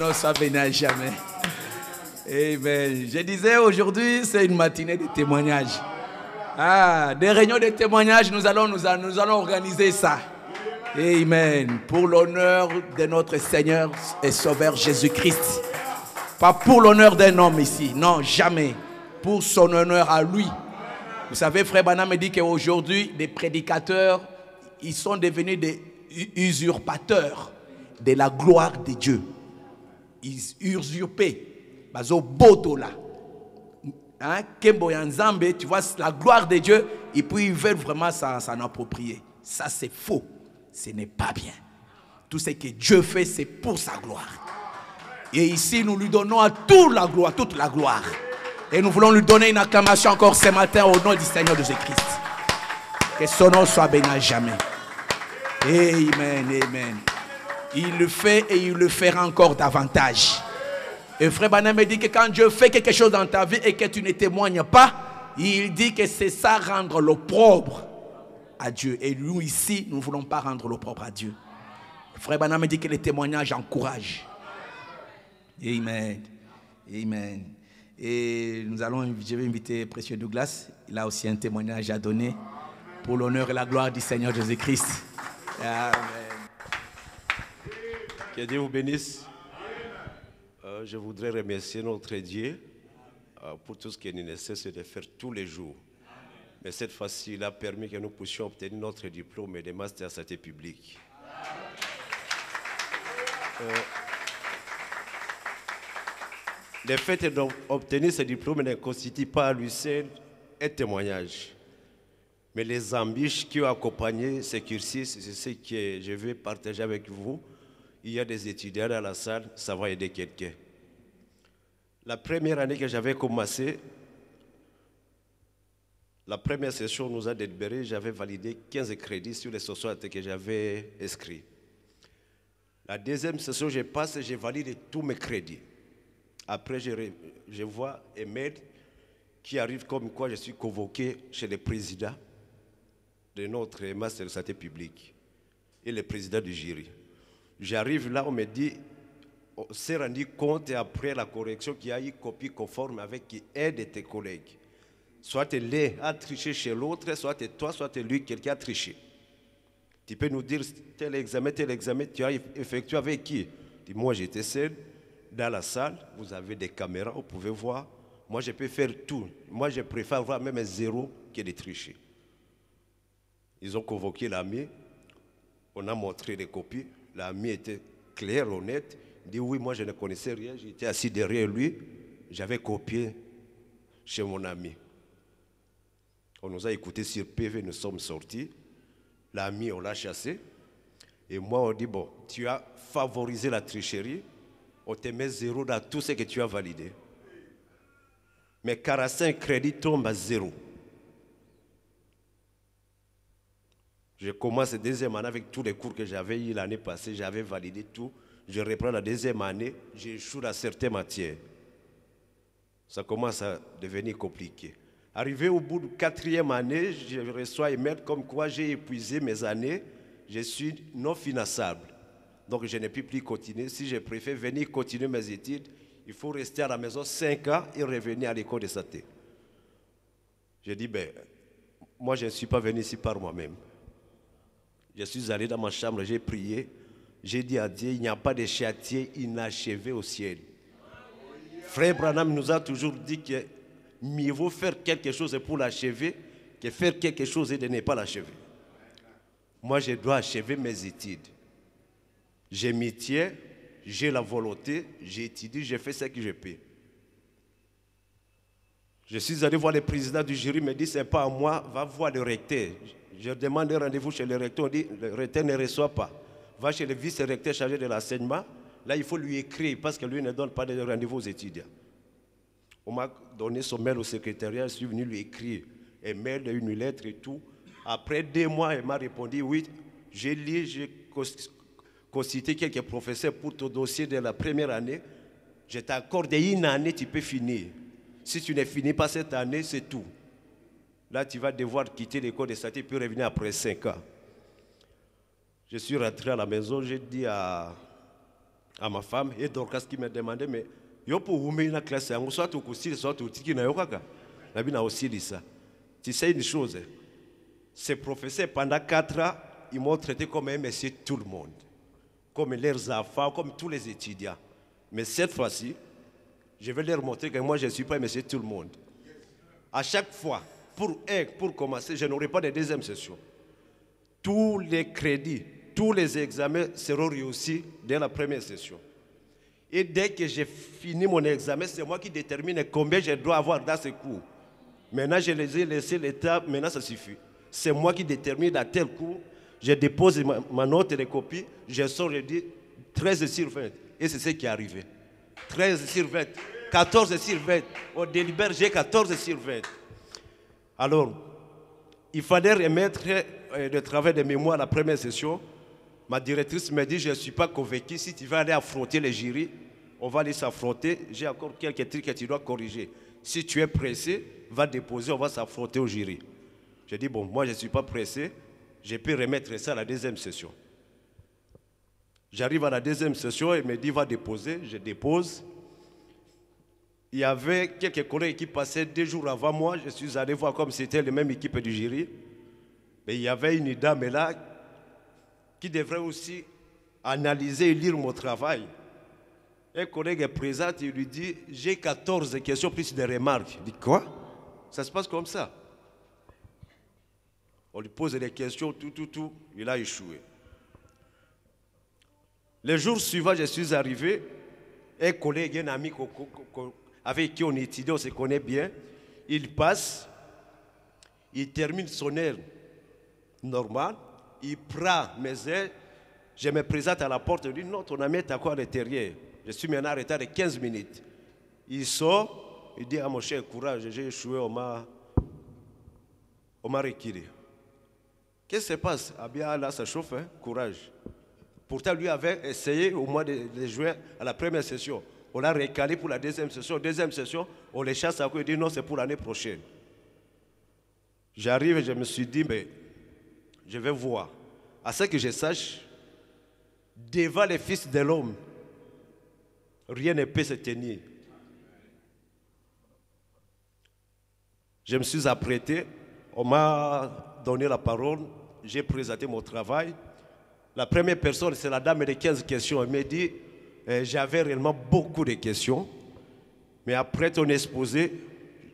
nom soit béni à jamais. Amen. Je disais aujourd'hui, c'est une matinée de témoignages. Des réunions de témoignages, nous allons organiser ça. Amen. Pour l'honneur de notre Seigneur et Sauveur Jésus-Christ. Pas pour l'honneur d'un homme ici. Non, jamais. Pour son honneur à lui. Vous savez, Frère Branham me dit qu'aujourd'hui, des prédicateurs, ils sont devenus des usurpateurs de la gloire de Dieu. Ils usurpaient. Bazo boto là. Kembo Yanzambe, tu vois, la gloire de Dieu, et puis ils veulent vraiment s'en approprier. Ça, c'est faux. Ce n'est pas bien. Tout ce que Dieu fait, c'est pour sa gloire. Et ici, nous lui donnons à toute la gloire. Et nous voulons lui donner une acclamation encore ce matin au nom du Seigneur Jésus-Christ. Que son nom soit béni à jamais. Amen, amen. Il le fait et il le fera encore davantage. Et Frère Branham me dit que quand Dieu fait quelque chose dans ta vie et que tu ne témoignes pas, il dit que c'est ça rendre l'opprobre à Dieu. Et nous ici, nous ne voulons pas rendre l'opprobre à Dieu. Frère Branham me dit que les témoignages encouragent. Amen. Amen. Et je vais inviter Précieux Douglas. Il a aussi un témoignage à donner pour l'honneur et la gloire du Seigneur Jésus-Christ. Amen. Que Dieu vous bénisse. Je voudrais remercier notre Dieu pour tout ce qu'il nous cesse de faire tous les jours. Mais cette fois-ci, il a permis que nous puissions obtenir notre diplôme de master santé publique. Le fait d'obtenir ce diplôme ne constitue pas à lui seul un témoignage. Mais les embûches qui ont accompagné ce cursus, c'est ce que je vais partager avec vous. Il y a des étudiants dans la salle, ça va aider quelqu'un. La première année que j'avais commencé, la première session nous a délibéré, j'avais validé 15 crédits sur les 60 que j'avais inscrits. La deuxième session, je passe et je valide tous mes crédits. Après, je vois un mail qui arrive comme quoi je suis convoqué chez le président de notre master de santé publique et le président du jury. J'arrive là, on me dit, on s'est rendu compte après la correction qu'il y a eu copie conforme avec un de tes collègues. Soit l'un a triché chez l'autre, soit toi, soit lui, quelqu'un a triché. Tu peux nous dire tel examen, tu as effectué avec qui? Dis, moi j'étais seul dans la salle, vous avez des caméras, vous pouvez voir. Moi je peux faire tout. Moi je préfère voir même un zéro que de tricher. Ils ont convoqué l'ami, on a montré les copies. L'ami était clair, honnête. Il dit oui, moi je ne connaissais rien, j'étais assis derrière lui, j'avais copié chez mon ami. On nous a écoutés sur PV, nous sommes sortis. L'ami, on l'a chassé. Et moi, on dit, bon, tu as favorisé la tricherie, on te met zéro dans tout ce que tu as validé. Mais 45 crédits tombent à zéro. Je commence la deuxième année avec tous les cours que j'avais eu l'année passée, j'avais validé tout. Je reprends la deuxième année, j'échoue dans certaines matières. Ça commence à devenir compliqué. Arrivé au bout de la quatrième année, je reçois un mail comme quoi j'ai épuisé mes années, je suis non finançable. Donc je ne peux plus continuer. Si je préfère venir continuer mes études, il faut rester à la maison 5 ans et revenir à l'école de santé. J'ai dit, ben, moi je ne suis pas venu ici par moi-même. Je suis allé dans ma chambre, j'ai prié, j'ai dit à Dieu, il n'y a pas de chantier inachevé au ciel. Frère Branham nous a toujours dit que mieux vaut faire quelque chose pour l'achever que faire quelque chose et de ne pas l'achever. Moi, je dois achever mes études. Je m'y tiens, j'ai la volonté, j'étudie, je fais ce que je peux. Je suis allé voir le président du jury, il me dit, ce n'est pas à moi, va voir le recteur. Je demande un rendez-vous chez le recteur, on dit, le recteur ne reçoit pas. Va chez le vice-recteur chargé de l'enseignement, là il faut lui écrire parce que lui ne donne pas de rendez-vous aux étudiants. On m'a donné son mail au secrétariat, je suis venu lui écrire un mail, une lettre et tout. Après 2 mois, il m'a répondu, oui, j'ai lu, j'ai consulté quelques professeurs pour ton dossier de la première année. Je t'accorde 1 année, tu peux finir. Si tu ne finis pas cette année, c'est tout. Là, tu vas devoir quitter l'école de santé puis revenir après 5 ans. Je suis rentré à la maison, j'ai dit à à ma femme et Dorcas qui me demandait, mais yo pour vous mettre la classe, soit tu aussi, soit tu tiki na yokaka. La vie n'a aussi dit ça. Tu sais une chose, ces professeurs pendant 4 ans, ils m'ont traité comme un monsieur tout le monde, comme leurs enfants, comme tous les étudiants. Mais cette fois-ci, je vais leur montrer que moi je ne suis pas un monsieur tout le monde. À chaque fois, pour commencer, je n'aurai pas de deuxième session. Tous les crédits, tous les examens seront réussis dès la première session. Et dès que j'ai fini mon examen, c'est moi qui détermine combien je dois avoir dans ce cours. Maintenant, je les ai laissés l'état, maintenant ça suffit. C'est moi qui détermine à tel cours, je dépose ma note et les copies, je sors et dis 13 sur 20. Et c'est ce qui est arrivé. 13 sur 20, 14 sur 20. Au délibère, j'ai 14 sur 20. Alors, il fallait remettre le travail de mémoire à la première session. Ma directrice me dit, je ne suis pas convaincu, si tu vas aller affronter les jurys, on va aller s'affronter, j'ai encore quelques trucs que tu dois corriger. Si tu es pressé, va déposer, on va s'affronter au jury. J'ai dit, bon, moi je ne suis pas pressé, je peux remettre ça à la deuxième session. J'arrive à la deuxième session, il me dit, va déposer, je dépose. Il y avait quelques collègues qui passaient 2 jours avant moi, je suis allé voir comme c'était la même équipe du jury. Mais il y avait une dame là qui devrait aussi analyser et lire mon travail. Un collègue est présent, il lui dit, j'ai 14 questions plus des remarques. Il dit, quoi? Ça se passe comme ça. On lui pose des questions, tout, il a échoué. Le jour suivant, je suis arrivé, un collègue, un ami avec qui on étudie, on se connaît bien, il passe, il termine son heure normale, il prend mes heures, je me présente à la porte, il dit, non, ton ami est encore à l'intérieur. Je suis maintenant arrêté de 15 minutes. Il sort, il dit à mon cher, courage, j'ai échoué, on m'a reculé. Qu'est-ce qui se passe? Ah bien là, ça chauffe, hein? Courage. Pourtant, lui avait essayé au moins de jouer à la première session. On l'a recalé pour la deuxième session. Deuxième session, on les chasse à quoi? Il dit non, c'est pour l'année prochaine. J'arrive et je me suis dit, mais je vais voir. À ce que je sache, devant les fils de l'homme, rien ne peut se tenir. Je me suis apprêté, on m'a donné la parole, j'ai présenté mon travail. La première personne, c'est la dame de 15 questions. Elle m'a dit, j'avais réellement beaucoup de questions, mais après ton exposé,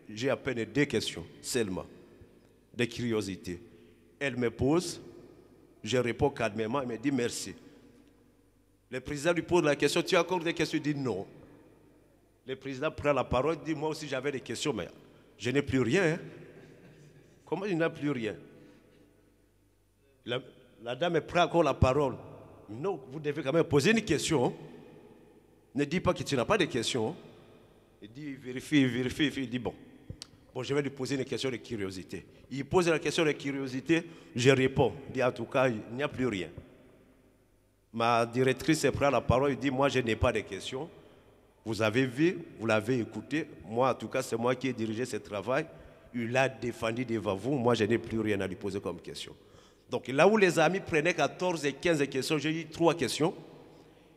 j'ai à peine 2 questions seulement, de curiosité. Elle me pose, je réponds calmement, elle me dit merci. Le président lui pose la question, tu as encore des questions? Il dit non. Le président prend la parole, il dit moi aussi j'avais des questions, mais je n'ai plus rien. Hein? Comment il n'a plus rien? La dame prend encore la parole. Non, vous devez quand même poser une question. Ne dis pas que tu n'as pas de questions. Il dit, vérifie, il dit bon, je vais lui poser une question de curiosité. Il pose la question de curiosité, je réponds. Il dit en tout cas, il n'y a plus rien. Ma directrice prend la parole, il dit, moi je n'ai pas de questions. Vous avez vu, vous l'avez écouté. Moi en tout cas, c'est moi qui ai dirigé ce travail. Il l'a défendu devant vous. Moi je n'ai plus rien à lui poser comme question. Donc là où les amis prenaient 14 et 15 questions, j'ai eu 3 questions.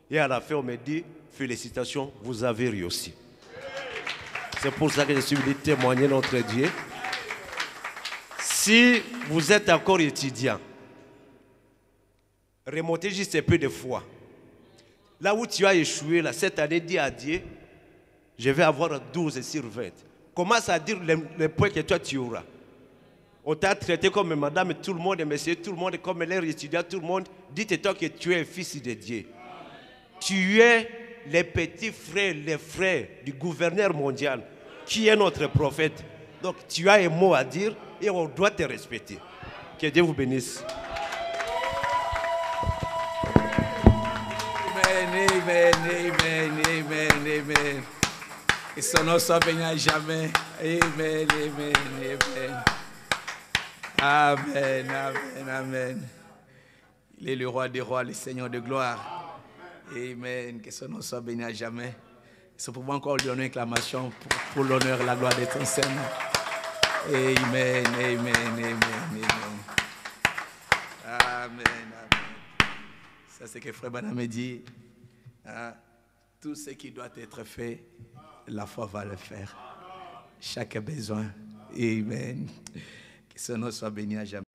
Et à la fin, on me dit, félicitations, vous avez réussi. C'est pour ça que je suis venu témoigner notre Dieu. Si vous êtes encore étudiant, remontez juste un peu de foi. Là où tu as échoué, là, cette année, dis à Dieu, je vais avoir 12 sur 20. Commence à dire les points que toi tu auras. On t'a traité comme madame, tout le monde, monsieur, tout le monde, comme l'air étudiant, tout le monde. Dites-toi que tu es un fils de Dieu. Tu es les petits frères, les frères du gouverneur mondial, qui est notre prophète. Donc tu as un mot à dire et on doit te respecter. Que Dieu vous bénisse. Amen. Que son nom soit béni à jamais. Amen. Amen. Il est le roi des rois, le Seigneur de gloire. Amen. Que son nom soit béni à jamais. C'est pour moi encore lui donner une acclamation pour l'honneur et la gloire de ton Seigneur. Amen. Amen. Ça, c'est que Frère Banam dit. Hein? Tout ce qui doit être fait, la foi va le faire. Chaque besoin. Amen. Que son nom soit béni à jamais.